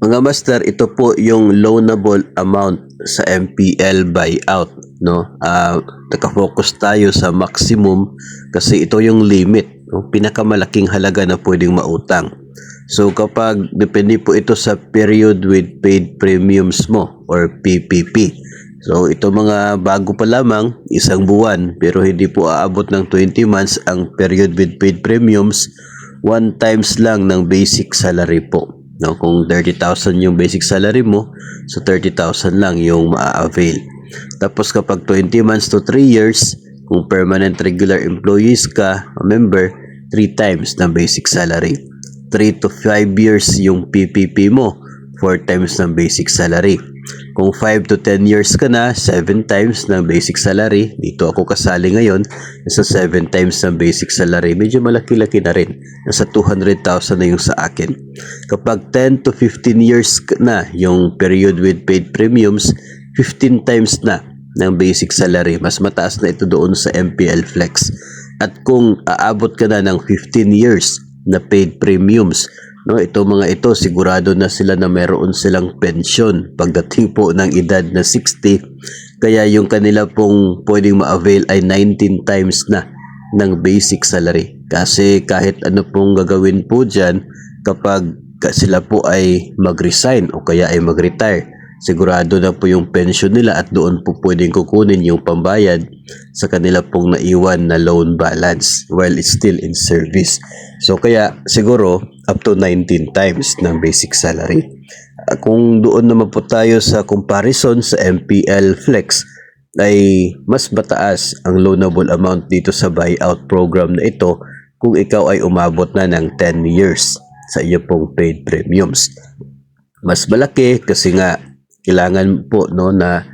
Mga master, ito po yung loanable amount sa MPL buyout, no? Naka-focus tayo sa maximum kasi ito yung limit, no? Pinakamalaking halaga na pwedeng mautang. So kapag depende po ito sa period with paid premiums mo or PPP. So ito mga bago pa lamang, isang buwan, pero hindi po aabot ng 20 months ang period with paid premiums, 1 times lang ng basic salary po. No, kung 30,000 yung basic salary mo, so 30,000 lang yung maa-avail. Tapos kapag 20 months to 3 years, kung permanent regular employees ka, member, 3 times ng basic salary. 3 to 5 years yung PPP mo, 4 times ng basic salary. Kung 5 to 10 years ka na, 7 times ng basic salary. Dito ako kasali ngayon, nasa 7 times ng basic salary. Medyo malaki-laki na rin. Nasa 200,000 na yung sa akin. Kapag 10 to 15 years na yung period with paid premiums, 15 times na ng basic salary. Mas mataas na ito doon sa MPL Flex. At kung aabot ka na ng 15 years na paid premiums, no, ito mga ito sigurado na sila na meron silang pensyon pagdating po ng edad na 60, kaya yung kanila pong pwedeng ma-avail ay 19 times na ng basic salary. Kasi kahit ano pong gagawin po dyan, kapag sila po ay mag-resign o kaya ay mag-retire, sigurado na po yung pension nila at doon po pwedeng kukunin yung pambayad sa kanila pong naiwan na loan balance while it's still in service. So kaya siguro up to 19 times ng basic salary. Kung doon naman po tayo sa comparison sa MPL Flex, ay mas mataas ang loanable amount dito sa buyout program na ito kung ikaw ay umabot na ng 10 years sa iyo pong paid premiums. Mas malaki kasi nga kailangan po no na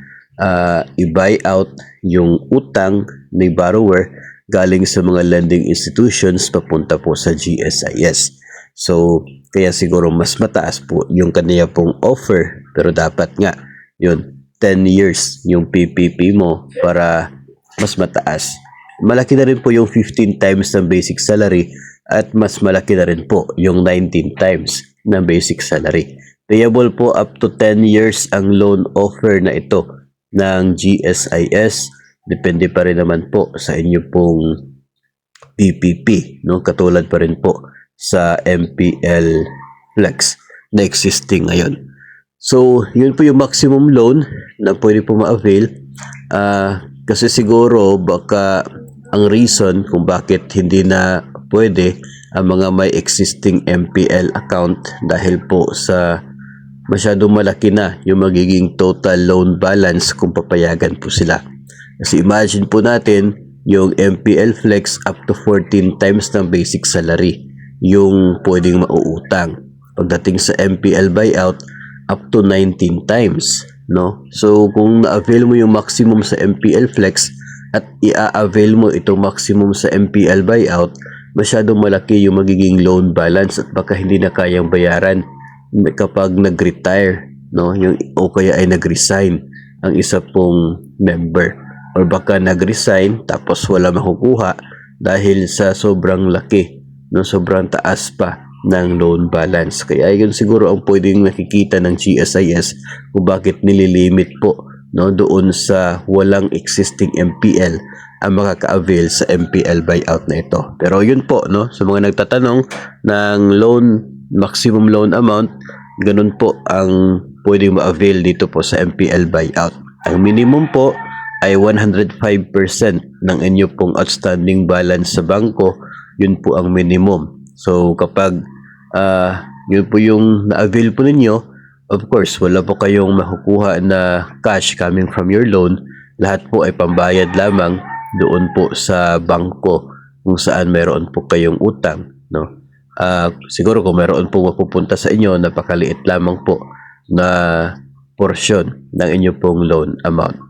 i-buy out yung utang ni borrower galing sa mga lending institutions papunta po sa GSIS. So kaya siguro mas mataas po yung kaniya pong offer, pero dapat nga yun 10 years yung PPP mo para mas mataas. Malaki na rin po yung 15 times ng basic salary at mas malaki na rin po yung 19 times ng basic salary. Payable po up to 10 years ang loan offer na ito ng GSIS. Depende pa rin naman po sa inyo pong PPP, no? Katulad pa rin po sa MPL Flex na existing ngayon. So, yun po yung maximum loan na pwede po ma-avail. Kasi siguro baka ang reason kung bakit hindi na pwede ang mga may existing MPL account dahil po sa masyadong malaki na yung magiging total loan balance kung papayagan po sila. Kasi imagine po natin yung MPL Flex up to 14 times ng basic salary yung pwedeng mauutang. Pagdating sa MPL buyout, up to 19 times, no? So kung na-avail mo yung maximum sa MPL Flex at i-avail mo itong maximum sa MPL buyout, masyadong malaki yung magiging loan balance at baka hindi na kayang bayaran kapag nag-retire, no? Yung o kaya ay nag-resign ang isa pong member, or baka nag-resign tapos wala makukuha dahil sa sobrang laki, no, sobrang taas pa ng loan balance. Kaya yun siguro ang pwedeng nakikita ng GSIS kung bakit nililimit po, no, doon sa walang existing MPL ang makaka-avail sa MPL buyout na ito. Pero yun po, no, sa mga nagtatanong ng maximum loan amount, ganun po ang pwedeng ma-avail dito po sa MPL buyout. Ang minimum po ay 105% ng inyo pong outstanding balance sa bangko. Yun po ang minimum. So kapag yun po yung na-avail po ninyo, of course wala po kayong makukuha na cash coming from your loan. Lahat po ay pambayad lamang doon po sa bangko kung saan meron po kayong utang, no? Siguro kung meron po mapupunta sa inyo, napakaliit lamang po na porsyon ng inyo pong loan amount.